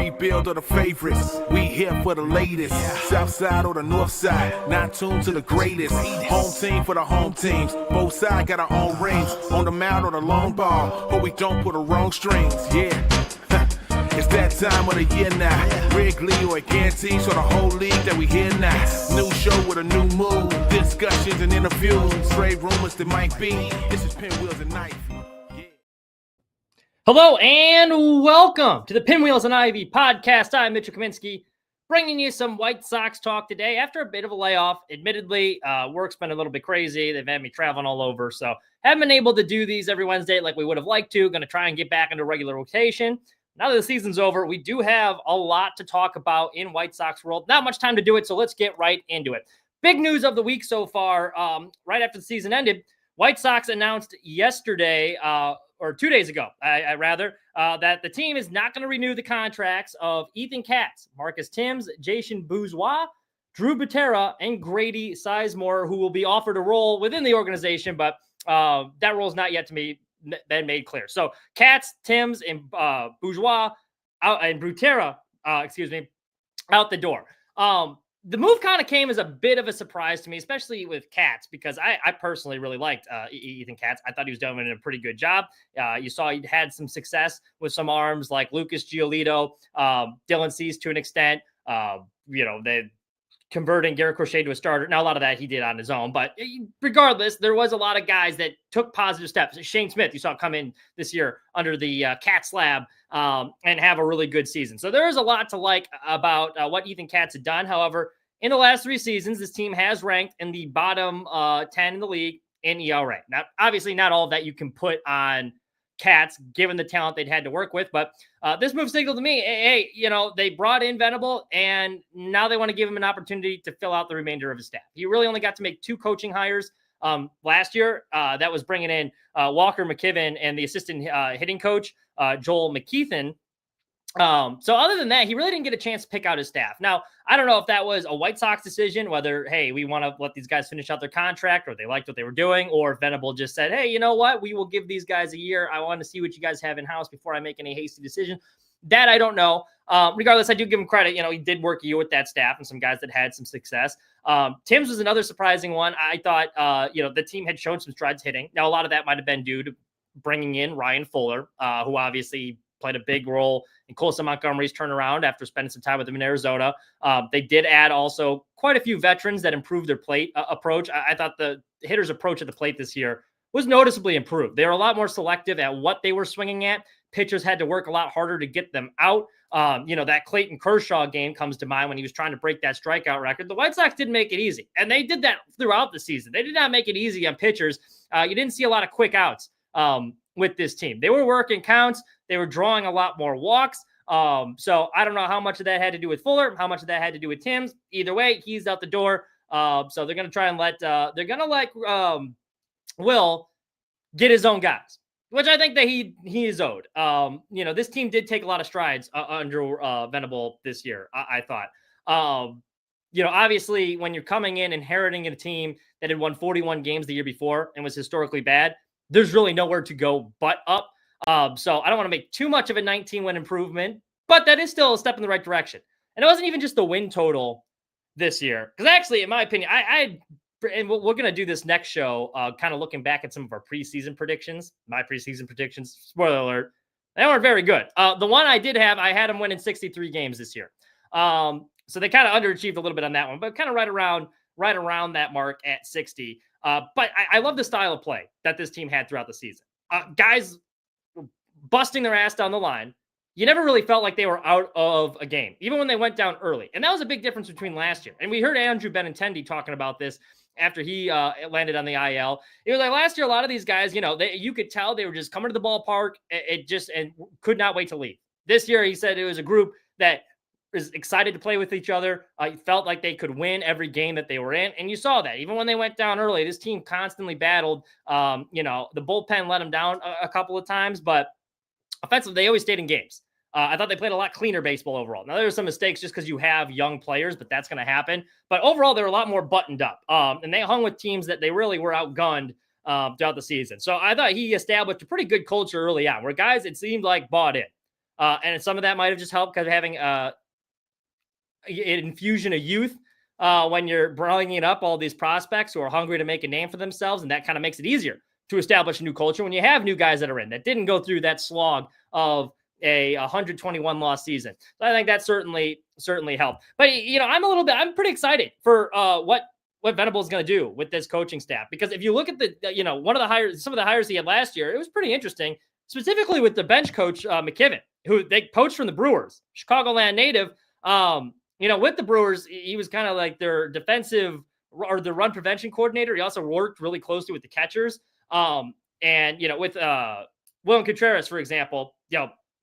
rebuild of the favorites. We here for the latest. South side or the north side, not tuned to the greatest. Home team for the home teams. Both sides got our own rings. On the mound or the long ball, but we don't put the wrong strings. Yeah. It's that time of the year now. Wrigley or Ganty, so the whole league that we hear now. New show with a new mood. Discussions and interviews. Straight rumors that might be. This is Pinwheels and Knife. Yeah. Hello and welcome to the Pinwheels and Ivy podcast. I'm Mitchell Kaminski, bringing you some White Sox talk today after a bit of a layoff. Admittedly, work's been a little bit crazy. They've had me traveling all over, so haven't been able to do these every Wednesday like we would have liked to. Going to try and get back into regular rotation. Now that the season's over, we do have a lot to talk about in White Sox world. Not much time to do it, so let's get right into it. Big news of the week so far, right after the season ended, White Sox announced yesterday, or 2 days ago, that the team is not going to renew the contracts of Ethan Katz, Marcus Thames, Jason Bourgeois, Drew Butera, and Grady Sizemore, who will be offered a role within the organization, but that role is not yet to be been made clear. So Katz, Thames, and Bourgeois out, and Butera, out the door. The move kind of came as a bit of a surprise to me, especially with Katz, because I personally really liked Ethan Katz. I thought he was doing a pretty good job. You saw he had some success with some arms like Lucas Giolito, Dylan Cease to an extent. They converting Garrett Crochet to a starter. Now, a lot of that he did on his own, but regardless, there was a lot of guys that took positive steps. Shane Smith, you saw come in this year under the Katz lab and have a really good season. So there is a lot to like about what Ethan Katz had done. However, in the last 3 seasons, this team has ranked in the bottom 10 in the league in ERA. Now, obviously, not all of that you can put on Katz, given the talent they'd had to work with. But this move signaled to me, hey, they brought in Venable, and now they want to give him an opportunity to fill out the remainder of his staff. He really only got to make 2 coaching hires last year. That was bringing in Walker McKibben and the assistant hitting coach, Joel McKeithen. So other than that, he really didn't get a chance to pick out his staff. Now, I don't know if that was a White Sox decision, whether, hey, we want to let these guys finish out their contract, or they liked what they were doing, or if Venable just said, hey, you know what? We will give these guys a year. I want to see what you guys have in-house before I make any hasty decision. That I don't know. Regardless, I do give him credit. He did work a year with that staff and some guys that had some success. Tim's was another surprising one. I thought, the team had shown some strides hitting. Now, a lot of that might have been due to bringing in Ryan Fuller, who obviously played a big role in Colson Montgomery's turnaround after spending some time with him in Arizona. They did add also quite a few veterans that improved their plate approach. I thought the hitters' approach at the plate this year was noticeably improved. They were a lot more selective at what they were swinging at. Pitchers had to work a lot harder to get them out. That Clayton Kershaw game comes to mind when he was trying to break that strikeout record. The White Sox didn't make it easy, and they did that throughout the season. They did not make it easy on pitchers. You didn't see a lot of quick outs with this team. They were working counts. They were drawing a lot more walks. So I don't know how much of that had to do with Fuller, how much of that had to do with Tim's. Either way, he's out the door. So they're going to try and let Will get his own guys, which I think that he is owed. This team did take a lot of strides under Venable this year, I thought. Obviously, when you're coming in, inheriting a team that had won 41 games the year before and was historically bad, there's really nowhere to go but up. So I don't want to make too much of a 19-win improvement, but that is still a step in the right direction. And it wasn't even just the win total this year. Because actually, in my opinion, and we're going to do this next show, kind of looking back at some of our preseason predictions. My preseason predictions, spoiler alert, they weren't very good. The one I did have, I had them winning 63 games this year. So they kind of underachieved a little bit on that one, but kind of right around that mark at 60. But I love the style of play that this team had throughout the season. Guys busting their ass down the line. You never really felt like they were out of a game, even when they went down early. And that was a big difference between last year. And we heard Andrew Benintendi talking about this after he landed on the IL. It was like last year, a lot of these guys, you could tell they were just coming to the ballpark and could not wait to leave. This year, he said it was a group that is excited to play with each other. Felt like they could win every game that they were in. And you saw that even when they went down early, this team constantly battled. The bullpen let them down a couple of times, but offensively, they always stayed in games. I thought they played a lot cleaner baseball overall. Now, there were some mistakes just because you have young players, but that's going to happen. But overall, they were a lot more buttoned up. And they hung with teams that they really were outgunned throughout the season. So I thought he established a pretty good culture early on where guys, it seemed like, bought in. And some of that might have just helped because of having an infusion of youth when you're bringing up all these prospects who are hungry to make a name for themselves. And that kind of makes it easier to establish a new culture when you have new guys that are in that didn't go through that slog of a 121 loss season. So I think that certainly helped. But I'm pretty excited for what Venable is going to do with this coaching staff, because if you look at some of the hires he had last year, it was pretty interesting, specifically with the bench coach McKibben, who they poached from the Brewers, Chicagoland native. With the Brewers, he was kind of like their defensive or the run prevention coordinator. He also worked really closely with the catchers. With William Contreras, for example,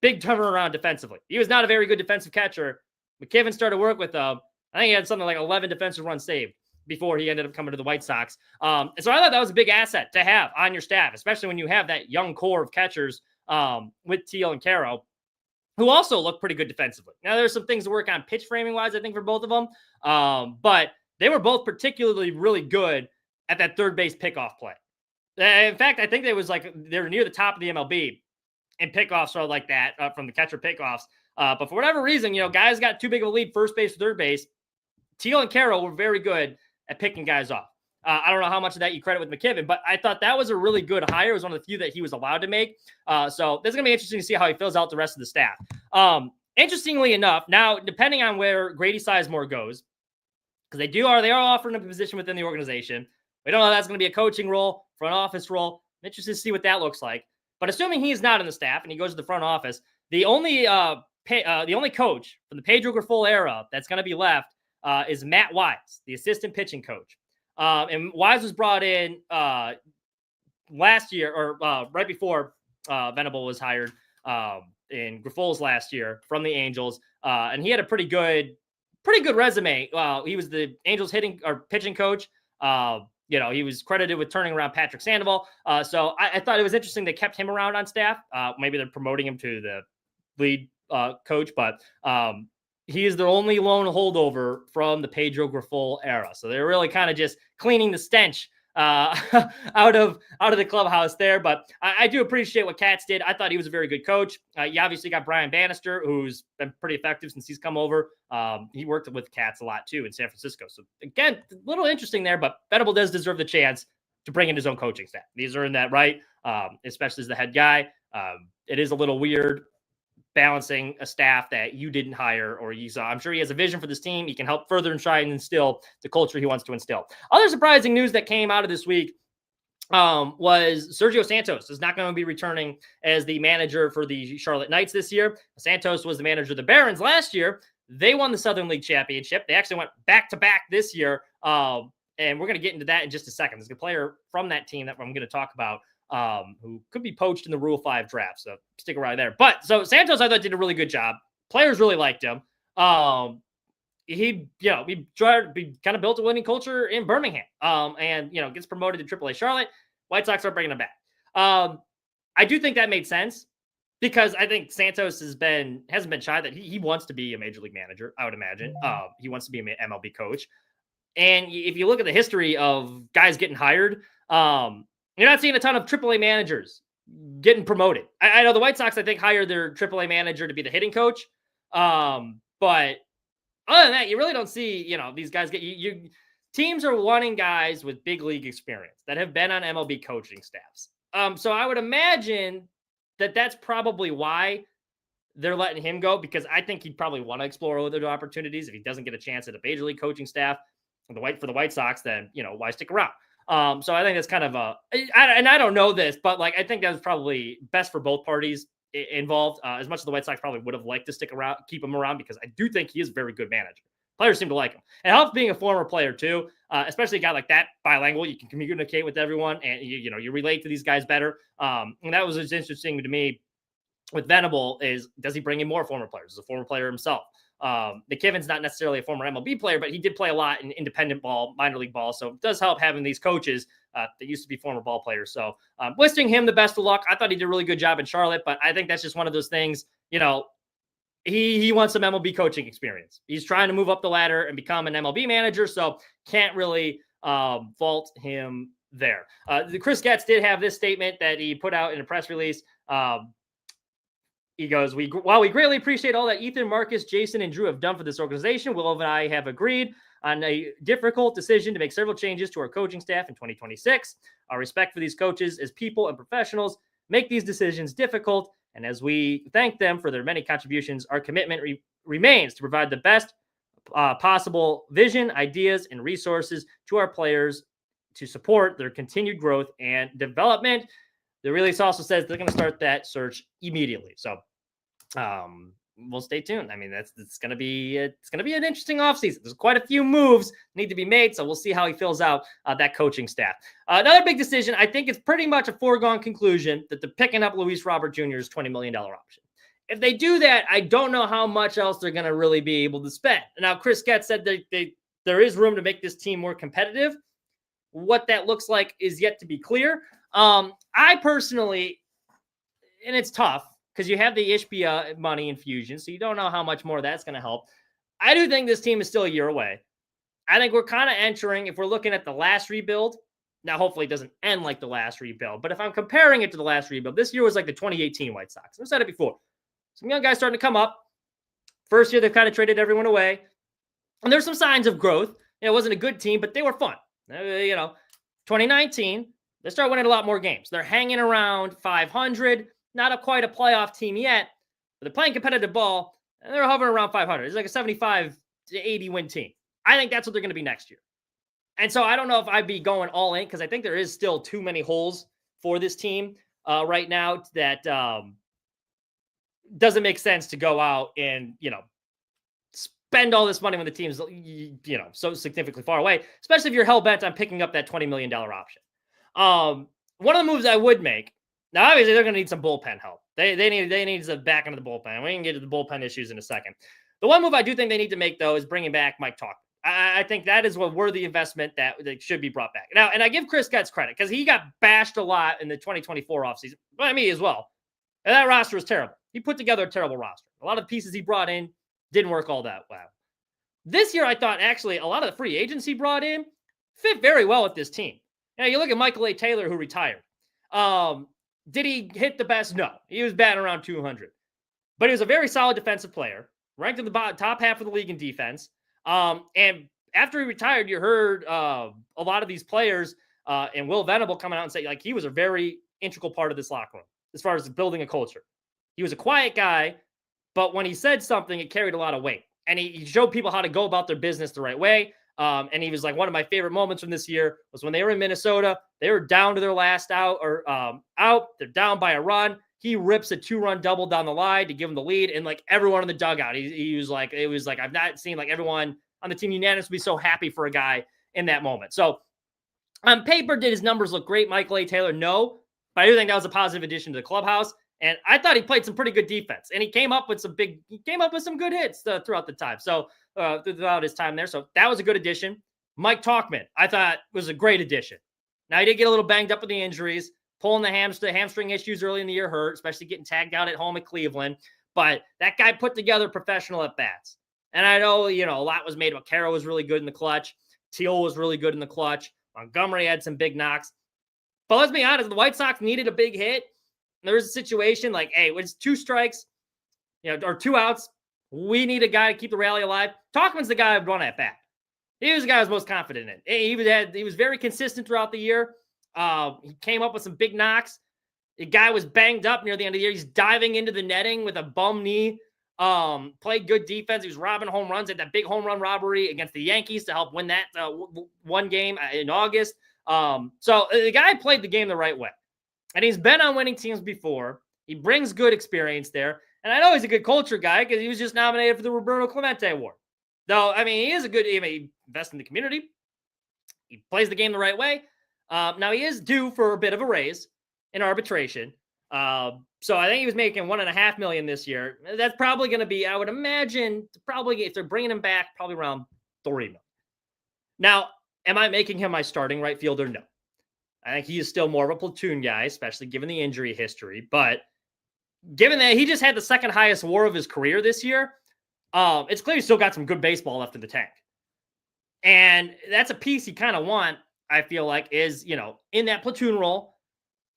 big turnaround defensively. He was not a very good defensive catcher. McKibben started work with him. I think he had something like 11 defensive runs saved before he ended up coming to the White Sox. And so I thought that was a big asset to have on your staff, especially when you have that young core of catchers with Teal and Caro, who also look pretty good defensively. Now, there's some things to work on pitch framing wise, I think, for both of them. But they were both particularly really good at that third base pickoff play. In fact, I think they were near the top of the MLB in pickoffs or like that from the catcher pickoffs. But for whatever reason, guys got too big of a lead first base, third base. Teal and Caro were very good at picking guys off. I don't know how much of that you credit with McKibben, but I thought that was a really good hire. It was one of the few that he was allowed to make. So this is going to be interesting to see how he fills out the rest of the staff. Interestingly enough, now, depending on where Grady Sizemore goes, because they are offering a position within the organization. We don't know if that's going to be a coaching role, front office role. I'm interested to see what that looks like. But assuming he's not in the staff and he goes to the front office, the only coach from the Pedro Grifol era that's going to be left is Matt Wise, the assistant pitching coach. And Wise was brought in last year or right before Venable was hired in Grifol's last year from the Angels. And he had a pretty good resume. He was the Angels pitching coach. He was credited with turning around Patrick Sandoval. So I thought it was interesting they kept him around on staff. Maybe they're promoting him to the lead coach, but he is the only lone holdover from the Pedro Grifol era. So they're really kind of just cleaning the stench out of the clubhouse there. But I do appreciate what Katz did. I thought he was a very good coach. You obviously got Brian Bannister, who's been pretty effective since he's come over. He worked with Katz a lot too in San Francisco. So again, a little interesting there, but Venable does deserve the chance to bring in his own coaching staff. These are in that right, especially as the head guy. It is a little weird balancing a staff that you didn't hire or you saw. I'm sure he has a vision for this team. He can help further and try and instill the culture he wants to instill. Other surprising news that came out of this week was Sergio Santos is not going to be returning as the manager for the Charlotte Knights this year. Santos was the manager of the Barons last year. They won the Southern League Championship. They actually went back-to-back this year. And we're going to get into that in just a second. There's a player from that team that I'm going to talk about who could be poached in the Rule 5 draft. So stick around there. But so Santos, I thought, did a really good job. Players really liked him. He kind of built a winning culture in Birmingham. And gets promoted to AAA Charlotte. White Sox are bringing him back. I do think that made sense because I think Santos hasn't been shy that he wants to be a major league manager. I would imagine he wants to be an MLB coach. And if you look at the history of guys getting hired, you're not seeing a ton of AAA managers getting promoted. I know the White Sox, I think, hired their AAA manager to be the hitting coach. But other than that, you really don't see, these guys teams are wanting guys with big league experience that have been on MLB coaching staffs. So I would imagine that that's probably why they're letting him go, because I think he'd probably want to explore other opportunities if he doesn't get a chance at a major league coaching staff for the White Sox, then, why stick around? So I think that's kind of and I don't know this, but I think that was probably best for both parties involved. As much as the White Sox probably would have liked to keep him around, because I do think he is a very good manager. Players seem to like him. It helps being a former player too, especially a guy like that, bilingual. You can communicate with everyone, and you relate to these guys better. And that was just interesting to me with Venable is, does he bring in more former players? As a former player himself. McKibben's not necessarily a former MLB player, but he did play a lot in independent ball, minor league ball. So it does help having these coaches that used to be former ball players. So wishing him the best of luck. I thought he did a really good job in Charlotte, but I think that's just one of those things, he wants some MLB coaching experience. He's trying to move up the ladder and become an MLB manager. So can't really fault him there. Chris Getz did have this statement that he put out in a press release. He goes, while we greatly appreciate all that Ethan, Marcus, Jason, and Drew have done for this organization, Will and I have agreed on a difficult decision to make several changes to our coaching staff in 2026. Our respect for these coaches as people and professionals make these decisions difficult, and as we thank them for their many contributions, our commitment remains to provide the best possible vision, ideas, and resources to our players to support their continued growth and development. The release also says they're going to start that search immediately. So we'll stay tuned. I mean, it's going to be an interesting offseason. There's quite a few moves need to be made, so we'll see how he fills out that coaching staff. Another big decision, I think it's pretty much a foregone conclusion that the picking up Luis Robert Jr.'s $20 million option. If they do that, I don't know how much else they're going to really be able to spend. Now, Chris Getz said there is room to make this team more competitive. What that looks like is yet to be clear. I personally, and it's tough because you have the Ishbia money infusion, so you don't know how much more that's going to help. I do think this team is still a year away. I think we're kind of entering, if we're looking at the last rebuild, now hopefully it doesn't end like the last rebuild, but if I'm comparing it to the last rebuild, this year was like the 2018 White Sox. I've said it before. Some young guys starting to come up. First year, they've kind of traded everyone away. And there's some signs of growth. It wasn't a good team, but they were fun. 2019, they start winning a lot more games. They're hanging around 500, not quite a playoff team yet, but they're playing competitive ball, and they're hovering around 500. It's like a 75 to 80 win team. I think that's what they're going to be next year. And so I don't know if I'd be going all in because I think there is still too many holes for this team right now that doesn't make sense to go out and, spend all this money when the team's, so significantly far away, especially if you're hell-bent on picking up that $20 million option. One of the moves I would make, now obviously they're going to need some bullpen help. They need some back into the bullpen. We can get to the bullpen issues in a second. The one move I do think they need to make, though, is bringing back Mike Talkman. I think that is a worthy investment that should be brought back. Now, and I give Chris Getz credit because he got bashed a lot in the 2024 offseason, by me as well. And that roster was terrible. He put together a terrible roster. A lot of the pieces he brought in didn't work all that well. This year, I thought actually a lot of the free agents he brought in fit very well with this team. Now, you look at Michael A. Taylor, who retired. Did he hit the best? No. He was batting around 200. But he was a very solid defensive player, ranked in the top half of the league in defense. And after he retired, you heard a lot of these players and Will Venable coming out and say, like, he was a very integral part of this locker room as far as building a culture. He was a quiet guy, but when he said something, it carried a lot of weight. And he showed people how to go about their business the right way. And he was like, one of my favorite moments from this year was when they were in Minnesota. They were down to their last out. They're down by a run. He rips a 2-run double down the line to give them the lead. And like everyone in the dugout, he was like, it was like, I've not seen like everyone on the team unanimously be so happy for a guy in that moment. So on paper, did his numbers look great? Michael A. Taylor? No, but I do think that was a positive addition to the clubhouse. And I thought he played some pretty good defense, and he came up with some good hits throughout the time. So throughout his time there, so that was a good addition. Mike Talkman, I thought was a great addition. Now he did get a little banged up with the injuries, pulling the hamstring issues early in the year hurt, especially getting tagged out at home at Cleveland. But that guy put together professional at bats. And I know a lot was made. Caro was really good in the clutch. Teal was really good in the clutch. Montgomery had some big knocks. But let's be honest, the White Sox needed a big hit. There was a situation like, hey, when it's 2 strikes, or 2 outs, we need a guy to keep the rally alive. Talkman's the guy I'd run at bat. He was the guy I was most confident in. He was very consistent throughout the year. He came up with some big knocks. The guy was banged up near the end of the year. He's diving into the netting with a bum knee. Played good defense. He was robbing home runs. Had that big home run robbery against the Yankees to help win that one game in August. So the guy played the game the right way. And he's been on winning teams before. He brings good experience there. And I know he's a good culture guy because he was just nominated for the Roberto Clemente Award. Though, I mean, he is a good, he invests in the community. He plays the game the right way. Now, he is due for a bit of a raise in arbitration. So I think he was making $1.5 million this year. That's probably going to be, I would imagine, probably if they're bringing him back, probably around $3 million. Now, am I making him my starting right fielder? No. I think he is still more of a platoon guy, especially given the injury history. But given that he just had the second highest WAR of his career this year, it's clear he's still got some good baseball left in the tank. And that's a piece you kind of want, I feel like, is, in that platoon role.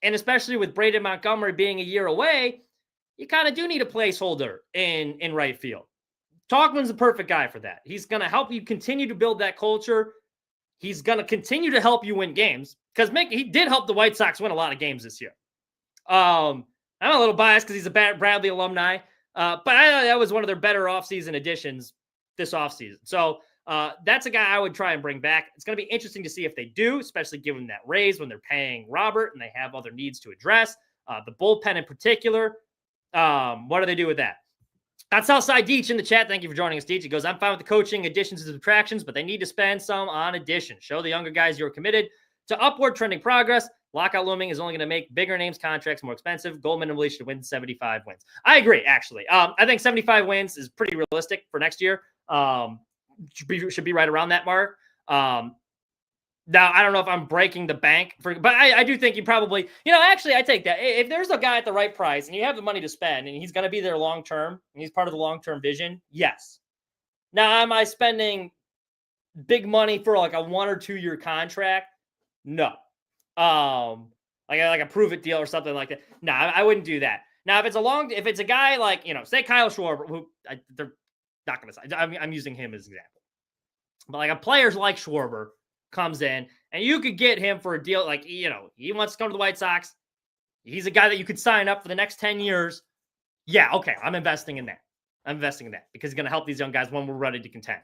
And especially with Braden Montgomery being a year away, you kind of do need a placeholder in right field. Tauchman's the perfect guy for that. He's going to help you continue to build that culture. He's going to continue to help you win games because he did help the White Sox win a lot of games this year. I'm a little biased because he's a Bradley alumni, but I thought that was one of their better offseason additions this offseason. So that's a guy I would try and bring back. It's going to be interesting to see if they do, especially given that raise when they're paying Robert and they have other needs to address. The bullpen in particular. What do they do with that? Got Southside Deech in the chat. Thank you for joining us, Deech. He goes, I'm fine with the coaching, additions and subtractions, but they need to spend some on additions. Show the younger guys you're committed to upward trending progress. Lockout looming is only going to make bigger names contracts more expensive. Goal minimally should win 75 wins. I agree, actually. I think 75 wins is pretty realistic for next year. Should be right around that mark. Now, I don't know if I'm breaking the bank, but I do think you probably, actually, I take that. If there's a guy at the right price and you have the money to spend and he's going to be there long-term and he's part of the long-term vision, yes. Now, am I spending big money for like a 1 or 2 year contract? No. Like a prove it deal or something like that. No, I wouldn't do that. Now, if it's a guy like, say Kyle Schwarber, who they're not going to sign. I'm using him as an example. But like a player like Schwarber comes in and you could get him for a deal like, he wants to come to the White Sox. He's a guy that you could sign up for the next 10 years. Yeah, okay, I'm investing in that. Because he's going to help these young guys when we're ready to contend.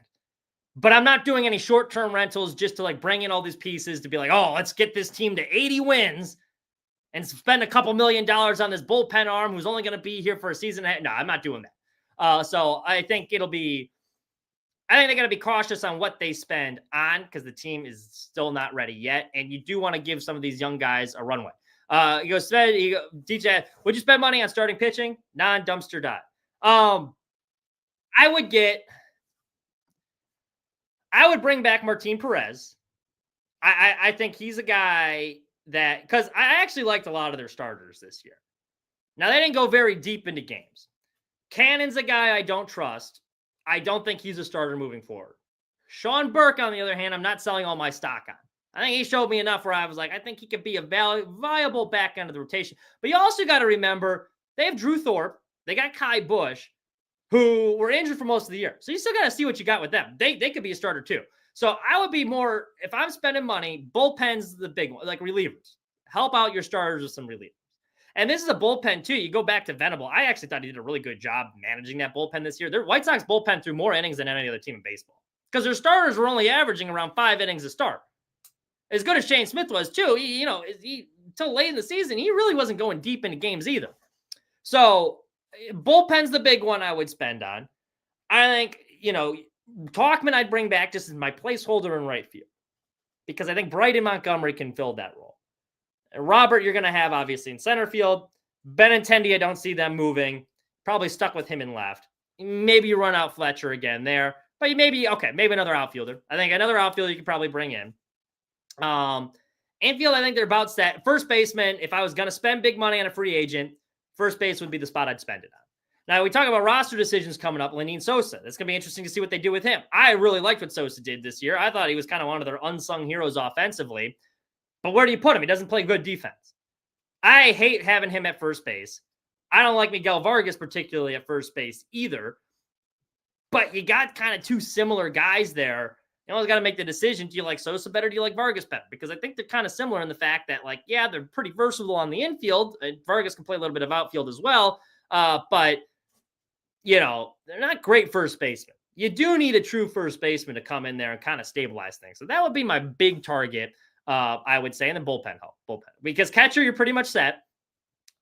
But I'm not doing any short-term rentals just to like bring in all these pieces to be like, oh, let's get this team to 80 wins and spend a couple $1 million on this bullpen arm who's only going to be here for a season. No, I'm not doing that. So I think they're going to be cautious on what they spend on because the team is still not ready yet. And you do want to give some of these young guys a runway. DJ, would you spend money on starting pitching? Non-dumpster dive. I would bring back Martin Perez. I think he's a guy that, because I actually liked a lot of their starters this year. Now, they didn't go very deep into games. Cannon's a guy I don't trust. I don't think he's a starter moving forward. Sean Burke, on the other hand, I'm not selling all my stock on. I think he showed me enough where I was like, I think he could be a viable back end of the rotation. But you also got to remember, they have Drew Thorpe. They got Kai Bush, who were injured for most of the year. So you still got to see what you got with them. They could be a starter too. So I would be more, if I'm spending money, bullpen's the big one, like relievers. Help out your starters with some relievers. And this is a bullpen, too. You go back to Venable. I actually thought he did a really good job managing that bullpen this year. Their White Sox bullpen threw more innings than any other team in baseball because their starters were only averaging around 5 innings a start. As good as Shane Smith was, too, he until late in the season, he really wasn't going deep into games either. So bullpen's the big one I would spend on. I think, Tauchman I'd bring back just as my placeholder in right field because I think Brighton Montgomery can fill that role. Robert, you're going to have, obviously, in center field. Benintendi, I don't see them moving. Probably stuck with him in left. Maybe you run out Fletcher again there. But maybe another outfielder. I think another outfielder you could probably bring in. Infield, I think they're about set. First baseman, if I was going to spend big money on a free agent, first base would be the spot I'd spend it on. Now, we talk about roster decisions coming up. Lenyn Sosa. It's going to be interesting to see what they do with him. I really liked what Sosa did this year. I thought he was kind of one of their unsung heroes offensively. But where do you put him? He doesn't play good defense. I hate having him at first base. I don't like Miguel Vargas particularly at first base either. But you got kind of two similar guys there. You always got to make the decision. Do you like Sosa better? Do you like Vargas better? Because I think they're kind of similar in the fact that, they're pretty versatile on the infield. And Vargas can play a little bit of outfield as well. But, they're not great first basemen. You do need a true first baseman to come in there and kind of stabilize things. So that would be my big target. I would say, and then bullpen. Because catcher, you're pretty much set.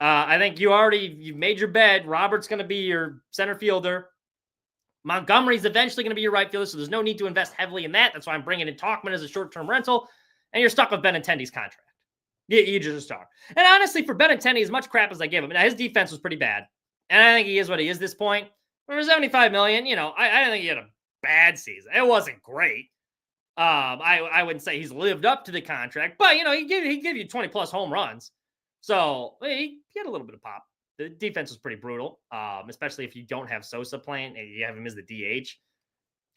I think you've made your bed. Robert's going to be your center fielder. Montgomery's eventually going to be your right fielder, so there's no need to invest heavily in that. That's why I'm bringing in Tauchman as a short-term rental, and you're stuck with Benintendi's contract. You just are. And honestly, for Benintendi, as much crap as I give him, his defense was pretty bad, and I think he is what he is at this point. For $75 million, I don't think he had a bad season. It wasn't great. I wouldn't say he's lived up to the contract, but he give you 20 plus home runs. So he had a little bit of pop. The defense was pretty brutal, especially if you don't have Sosa playing and you have him as the DH. It's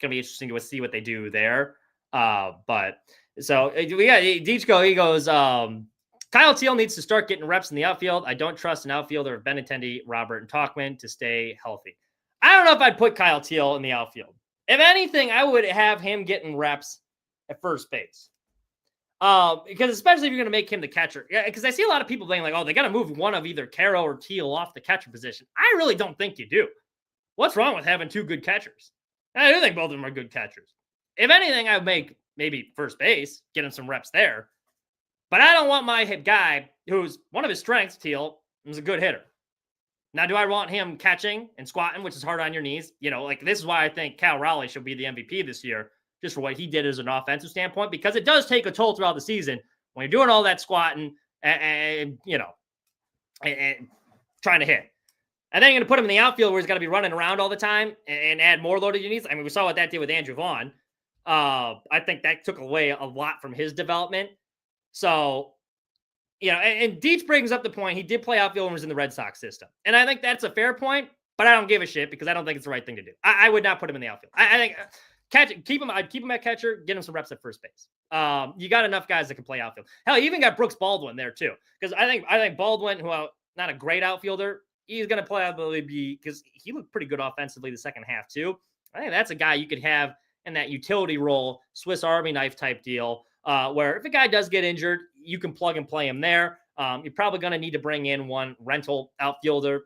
gonna be interesting to see what they do there. But so we got Deechko. He goes, Kyle Teal needs to start getting reps in the outfield. I don't trust an outfielder of Benintendi, Robert, and Tauchman to stay healthy. I don't know if I'd put Kyle Teal in the outfield. If anything, I would have him getting reps at first base. Because especially if you're going to make him the catcher. Yeah, because I see a lot of people being like, oh, they got to move one of either Caro or Teal off the catcher position. I really don't think you do. What's wrong with having two good catchers? I do think both of them are good catchers. If anything, I would make maybe first base, get him some reps there. But I don't want my hit guy, who's one of his strengths, Teal, is a good hitter. Now, do I want him catching and squatting, which is hard on your knees? This is why I think Cal Raleigh should be the MVP this year, just for what he did as an offensive standpoint, because it does take a toll throughout the season when you're doing all that squatting and trying to hit. And then you're going to put him in the outfield where he's got to be running around all the time and add more load to your knees. I mean, we saw what that did with Andrew Vaughn. I think that took away a lot from his development. So, and Dietz brings up the point. He did play outfield when he was in the Red Sox system. And I think that's a fair point, but I don't give a shit because I don't think it's the right thing to do. I would not put him in the outfield. I think I'd keep him at catcher, get him some reps at first base. You got enough guys that can play outfield. Hell, you even got Brooks Baldwin there too. Because I think Baldwin, who not a great outfielder, he's going to probably be, because he looked pretty good offensively the second half too. I think that's a guy you could have in that utility role, Swiss Army knife type deal, where if a guy does get injured, you can plug and play him there. You're probably going to need to bring in one rental outfielder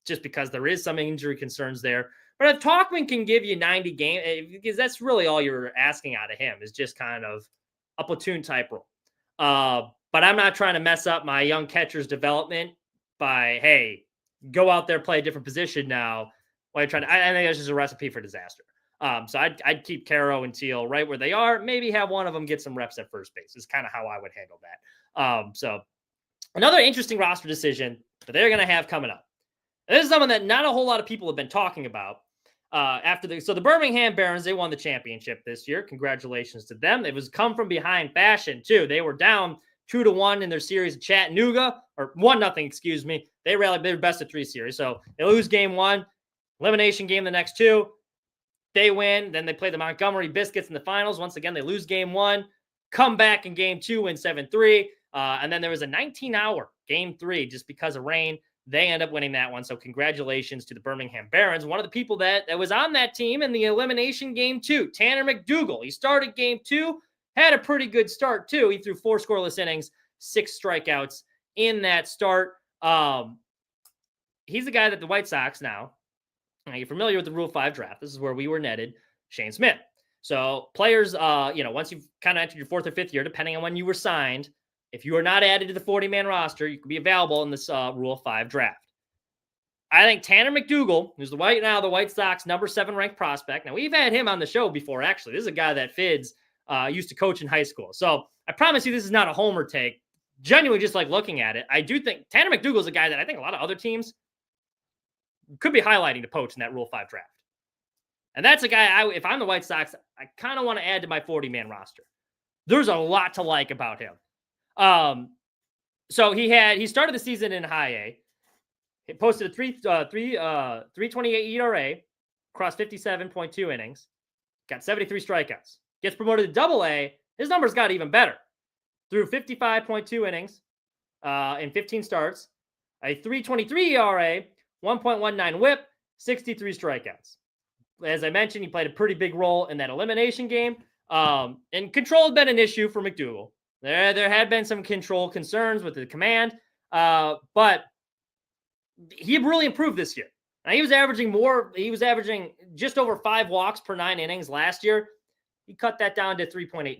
just because there is some injury concerns there. But if Tauchman can give you 90 games, because that's really all you're asking out of him is just kind of a platoon type role. But I'm not trying to mess up my young catcher's development by, hey, go out there, play a different position now. While you're trying to, I think that's just a recipe for disaster. So I'd keep Caro and Teal right where they are. Maybe have one of them get some reps at first base is kind of how I would handle that. So another interesting roster decision that they're going to have coming up. And this is someone that not a whole lot of people have been talking about. So the Birmingham Barons, they won the championship this year. Congratulations to them. It was come from behind fashion too. They were down 2-1 in their series at Chattanooga, or 1-0, excuse me. They rallied. They were best of 3 series. So they lose game 1, elimination game the next 2. They win. Then they play the Montgomery Biscuits in the finals. Once again, they lose game 1, come back in game 2, win 7-3. And then there was a 19-hour game 3 just because of rain. They end up winning that one. So congratulations to the Birmingham Barons. One of the people that was on that team in the elimination game 2, Tanner McDougal. He started game 2, had a pretty good start too. He threw 4 scoreless innings, 6 strikeouts in that start. He's the guy that the White Sox now you're familiar with the Rule 5 draft. This is where we were netted Shane Smith. So players, once you've kind of entered your 4th or 5th year, depending on when you were signed, if you are not added to the 40-man roster, you can be available in this Rule 5 draft. I think Tanner McDougal, who's the White Sox number 7 ranked prospect. Now, we've had him on the show before, actually. This is a guy that Fids used to coach in high school. So I promise you this is not a homer take. Genuinely just like looking at it, I do think Tanner McDougal is a guy that I think a lot of other teams could be highlighting to poach in that Rule 5 draft. And that's a guy, if I'm the White Sox, I kind of want to add to my 40-man roster. There's a lot to like about him. So he started the season in high A. He posted a 3.28 ERA across 57.2 innings. Got 73 strikeouts. Gets promoted to Double A. His numbers got even better. Threw 55.2 innings in 15 starts. A 3.23 ERA, 1.19 WHIP, 63 strikeouts. As I mentioned, he played a pretty big role in that elimination game. And control had been an issue for McDougal. There had been some control concerns with the command, but he really improved this year. Now, he was averaging just over 5 walks per 9 innings last year. He cut that down to 3.89.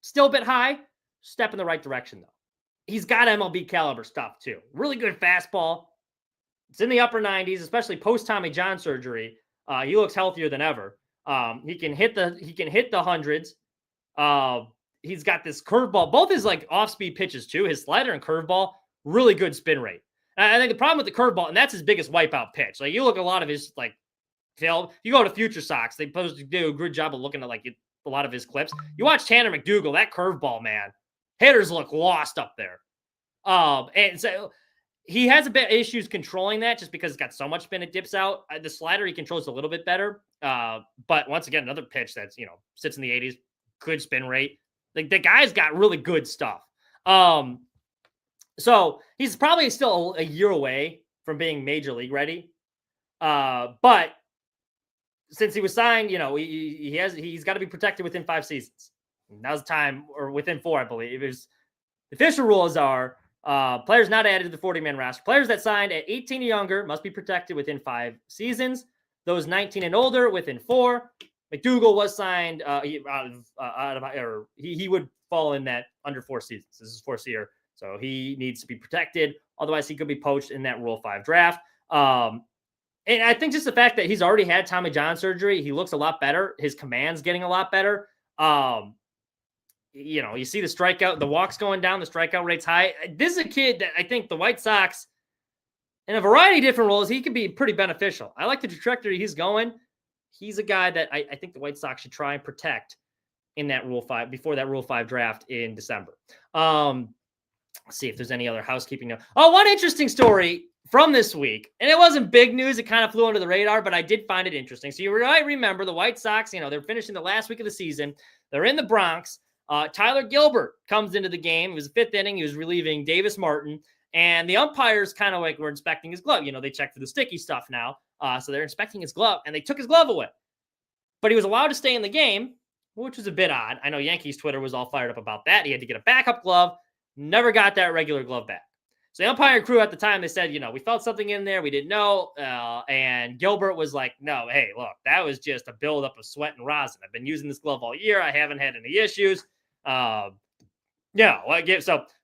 Still a bit high, step in the right direction, though. He's got MLB caliber stuff, too. Really good fastball. It's in the upper 90s, especially post-Tommy John surgery. He looks healthier than ever. He can hit the hundreds. He's got this curveball, both his off-speed pitches too. His slider and curveball, really good spin rate. And I think the problem with the curveball, and that's his biggest wipeout pitch. Like you look at a lot of his film. You go to Future Sox, they supposed to do a good job of looking at a lot of his clips. You watch Tanner McDougal, that curveball, man, hitters look lost up there. And so he has a bit issues controlling that just because it's got so much spin it dips out. The slider he controls a little bit better. But once again, another pitch that's sits in the 80s, good spin rate. The guy's got really good stuff. So he's probably still a year away from being major league ready. But since he was signed, he's got to be protected within 5 seasons. Now's the time, or within 4, I believe. The official rules are players not added to the 40-man roster. Players that signed at 18 or younger must be protected within 5 seasons. Those 19 and older within 4. McDougal was signed he would fall in that under 4 seasons. This is 4th year, so he needs to be protected. Otherwise, he could be poached in that Rule 5 draft. And I think just the fact that he's already had Tommy John surgery, he looks a lot better. His command's getting a lot better. You see the strikeout, the walks going down, the strikeout rate's high. This is a kid that I think the White Sox, in a variety of different roles, he could be pretty beneficial. I like the trajectory he's going. He's a guy that I think the White Sox should try and protect in that Rule 5, before that Rule 5 draft in December. Let's see if there's any other housekeeping note. Oh, one interesting story from this week, and it wasn't big news. It kind of flew under the radar, but I did find it interesting. So you might remember the White Sox, they're finishing the last week of the season. They're in the Bronx. Tyler Gilbert comes into the game. It was the 5th inning. He was relieving Davis Martin, and the umpires kind of were inspecting his glove. They check for the sticky stuff now. So they're inspecting his glove, and they took his glove away. But he was allowed to stay in the game, which was a bit odd. I know Yankees Twitter was all fired up about that. He had to get a backup glove. Never got that regular glove back. So the umpire crew at the time, they said, we felt something in there. We didn't know. And Gilbert was like, no, hey, look, that was just a buildup of sweat and rosin. I've been using this glove all year. I haven't had any issues. So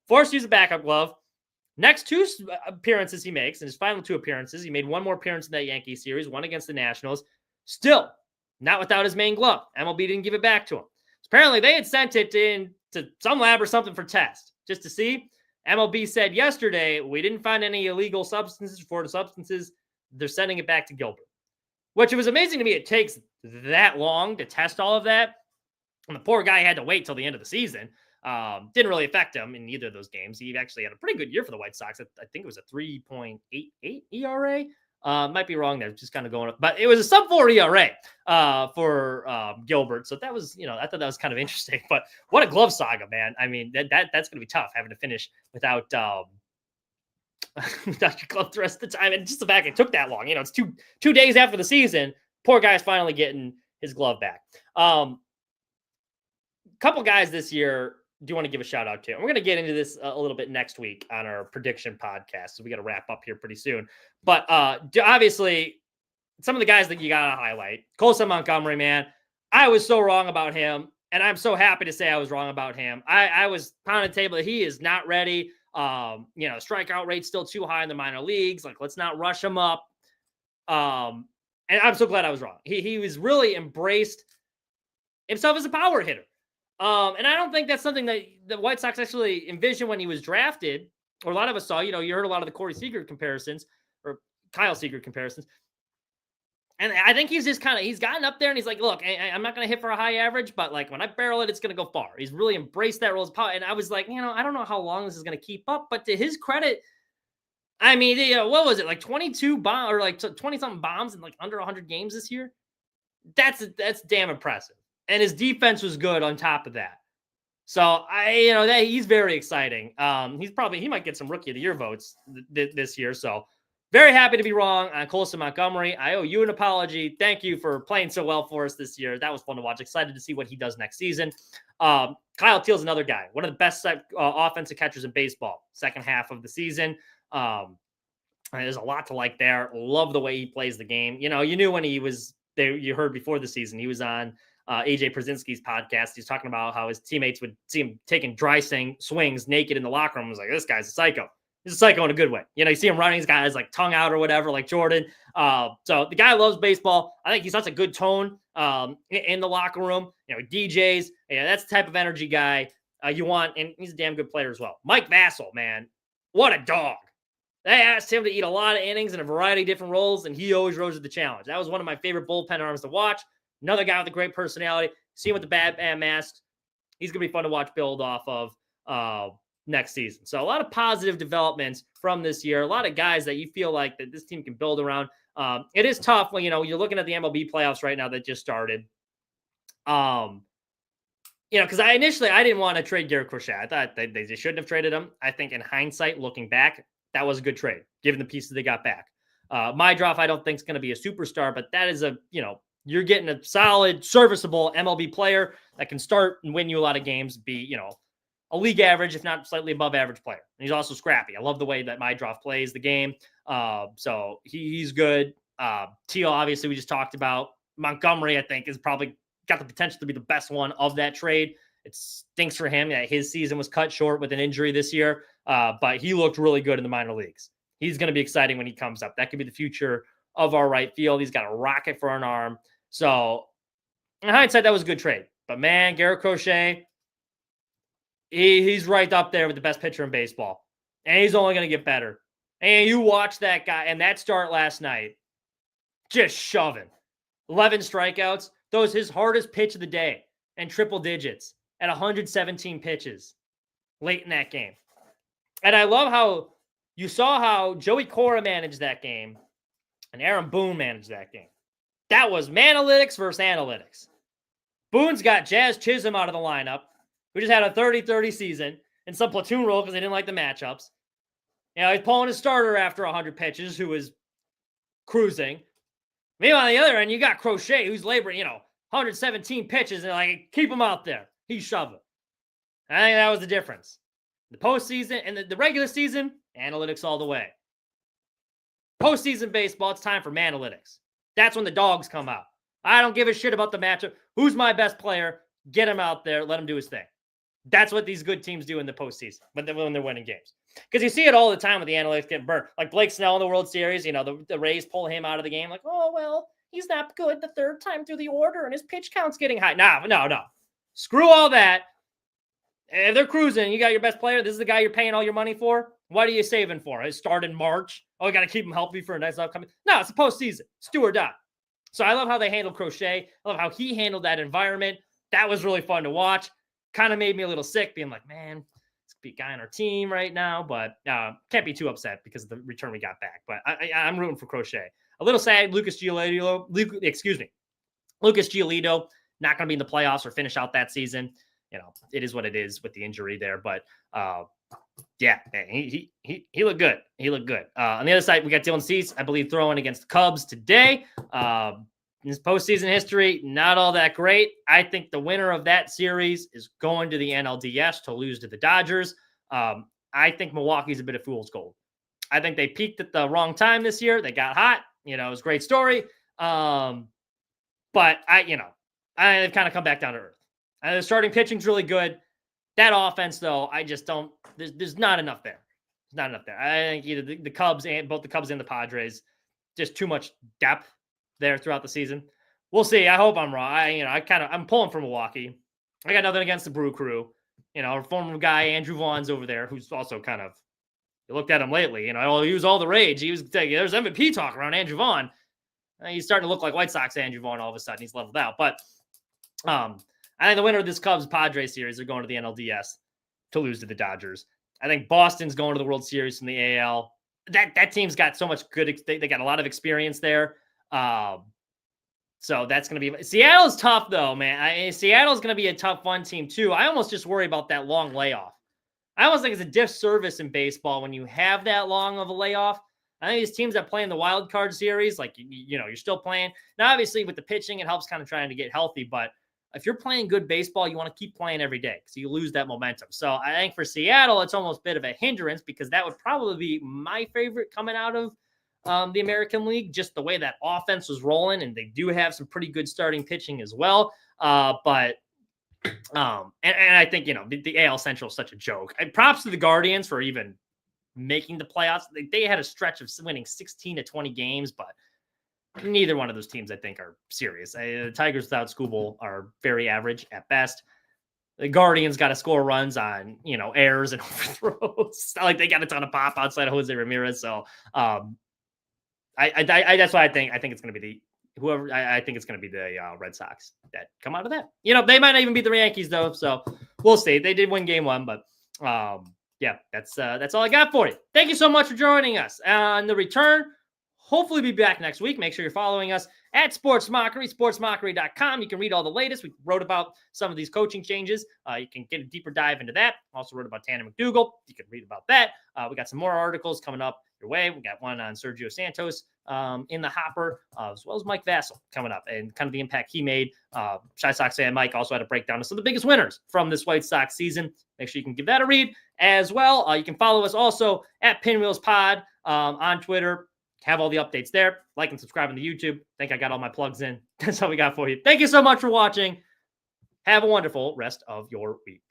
forced to use a backup glove. Next 2 appearances he makes, in his final 2 appearances, he made one more appearance in that Yankee series, one against the Nationals. Still not without his main glove. MLB didn't give it back to him. So apparently they had sent it in to some lab or something for test, just to see. MLB said yesterday, we didn't find any illegal substances, foreign substances. They're sending it back to Gilbert, which it was amazing to me. It takes that long to test all of that. And the poor guy had to wait till the end of the season. Didn't really affect him in either of those games. He actually had a pretty good year for the White Sox. I think it was a 3.88 ERA. Might be wrong there, just kind of going up, but it was a sub-4 ERA for Gilbert. So that was, I thought that was kind of interesting. But what a glove saga, man! I mean, that's going to be tough, having to finish without without your glove the rest of the time, and just the fact it took that long. It's two days after the season. Poor guy's finally getting his glove back. Couple guys this year do want to give a shout out to. And we're going to get into this a little bit next week on our prediction podcast. So we got to wrap up here pretty soon. But obviously, some of the guys that you got to highlight. Colson Montgomery, man. I was so wrong about him. And I'm so happy to say I was wrong about him. I was pounding the table that he is not ready. Strikeout rate's still too high in the minor leagues. Like, let's not rush him up. And I'm so glad I was wrong. He was really embraced himself as a power hitter. And I don't think that's something that the White Sox actually envisioned when he was drafted, or a lot of us saw. You heard a lot of the Corey Seager comparisons or Kyle Seager comparisons. And I think he's just he's gotten up there and he's like, look, I'm not going to hit for a high average, but like when I barrel it, it's going to go far. He's really embraced that role as power. And I was like, I don't know how long this is going to keep up, but to his credit, I mean, what was it? Like 22 bombs or like 20 something bombs in like under 100 games this year. That's damn impressive. And his defense was good on top of that. So that he's very exciting. He might get some Rookie of the Year votes this year. So very happy to be wrong on Colson Montgomery. I owe you an apology. Thank you for playing so well for us this year. That was fun to watch. Excited to see what he does next season. Kyle Teal's another guy, one of the best offensive catchers in baseball. Second half of the season. There's a lot to like there. Love the way he plays the game. You knew when he was there. You heard before the season he was on AJ Przinsky's podcast. He's talking about how his teammates would see him taking dry swings naked in the locker room. He was like, this guy's a psycho. He's a psycho in a good way. You see him running, he's got his like tongue out or whatever, like Jordan. So the guy loves baseball. I think he's such a good tone in the locker room. DJs. That's the type of energy guy you want, and he's a damn good player as well. Mike Vassell, man, what a dog. They asked him to eat a lot of innings in a variety of different roles, and he always rose to the challenge. That was one of my favorite bullpen arms to watch. Another guy with a great personality. See him with the bad mask. He's going to be fun to watch build off of next season. So a lot of positive developments from this year. A lot of guys that you feel like that this team can build around. It is tough when, you're looking at the MLB playoffs right now that just started. because I didn't want to trade Garrett Crochet. I thought they shouldn't have traded him. I think in hindsight, looking back, that was a good trade, given the pieces they got back. My draft, I don't think is going to be a superstar, but that is you're getting a solid, serviceable MLB player that can start and win you a lot of games, be, a league average, if not slightly above average player. And he's also scrappy. I love the way that my draft plays the game. So he's good. Teal, obviously, we just talked about. Montgomery, I think, is probably got the potential to be the best one of that trade. It stinks for him that his season was cut short with an injury this year, but he looked really good in the minor leagues. He's going to be exciting when he comes up. That could be the future of our right field. He's got a rocket for an arm. So in hindsight, that was a good trade. But man, Garrett Crochet, he's right up there with the best pitcher in baseball. And he's only going to get better. And you watch that guy and that start last night, just shoving. 11 strikeouts. That was his hardest pitch of the day and triple digits at 117 pitches late in that game. And I love how you saw how Joey Cora managed that game and Aaron Boone managed that game. That was Manalytics versus analytics. Boone's got Jazz Chisholm out of the lineup, who just had a 30-30 season in some platoon role because they didn't like the matchups. He's pulling his starter after 100 pitches, who was cruising. Meanwhile, on the other end, you got Crochet, who's laboring, 117 pitches, and keep him out there. He's shoving. I think that was the difference. The postseason and the regular season, analytics all the way. Postseason baseball, it's time for Manalytics. That's when the dogs come out. I don't give a shit about the matchup. Who's my best player? Get him out there. Let him do his thing. That's what these good teams do in the postseason when they're winning games. Because you see it all the time with the analytics getting burnt. Like Blake Snell in the World Series, the Rays pull him out of the game. Like, oh, well, he's not good the third time through the order and his pitch count's getting high. No. Screw all that. If they're cruising, you got your best player. This is the guy you're paying all your money for. What are you saving for? It start in March. Oh, you got to keep him healthy for a nice upcoming. No, it's the postseason. It's do or die. So I love how they handled Crochet. I love how he handled that environment. That was really fun to watch. Kind of made me a little sick, being like, man, this could be a guy on our team right now, but can't be too upset because of the return we got back. But I'm rooting for Crochet. A little sad, Lucas Giolito, not going to be in the playoffs or finish out that season. It is what it is with the injury there. But yeah, man, he looked good. He looked good. On the other side, we got Dylan Cease, I believe, throwing against the Cubs today. In his postseason history, not all that great. I think the winner of that series is going to the NLDS to lose to the Dodgers. I think Milwaukee's a bit of fool's gold. I think they peaked at the wrong time this year. They got hot. It was a great story. But they've kind of come back down to earth. The starting pitching's really good. That offense, though, I just don't. There's not enough there. There's not enough there. I think either the Cubs and both the Cubs and the Padres, just too much depth there throughout the season. We'll see. I hope I'm wrong. I'm pulling for Milwaukee. I got nothing against the Brew Crew. Our former guy Andrew Vaughn's over there, who's also kind of. You looked at him lately. He was all the rage. He was there's MVP talk around Andrew Vaughn. He's starting to look like White Sox Andrew Vaughn all of a sudden. He's leveled out. But I think the winner of this Cubs-Padres series are going to the NLDS to lose to the Dodgers. I think Boston's going to the World Series from the AL. That team's got so much good. They got a lot of experience there. So that's going to be. Seattle's tough though, man. Seattle's going to be a tough fun team too. I almost just worry about that long layoff. I almost think it's a disservice in baseball when you have that long of a layoff. I think these teams that play in the wild card series, you're still playing. Now, obviously, with the pitching, it helps kind of trying to get healthy. But if you're playing good baseball, you want to keep playing every day because you lose that momentum. So I think for Seattle, it's almost a bit of a hindrance because that would probably be my favorite coming out of the American League, just the way that offense was rolling. And they do have some pretty good starting pitching as well. And I think, the AL Central is such a joke. And props to the Guardians for even making the playoffs. They had a stretch of winning 16 to 20 games, but neither one of those teams, I think, are serious. The Tigers without Skubal are very average at best. The Guardians got to score runs on, errors and overthrows. It's not like they got a ton of pop outside of Jose Ramirez. So that's why I think it's going to be I think it's going to be the Red Sox that come out of that. They might not even beat the Yankees though. So we'll see. They did win game one, but yeah, that's all I got for you. Thank you so much for joining us. On the return, hopefully be back next week. Make sure you're following us at Sports Mockery, sportsmockery.com. You can read all the latest. We wrote about some of these coaching changes. You can get a deeper dive into that. Also wrote about Tanner McDougal. You can read about that. We got some more articles coming up your way. We got one on Sergio Santos in the hopper, as well as Mike Vassell coming up and kind of the impact he made. Shy Sox fan Mike also had a breakdown of some of the biggest winners from this White Sox season. Make sure you can give that a read as well. You can follow us also at Pinwheels Pod on Twitter. Have all the updates there. Like and subscribe on the YouTube. I think I got all my plugs in. That's all we got for you. Thank you so much for watching. Have a wonderful rest of your week.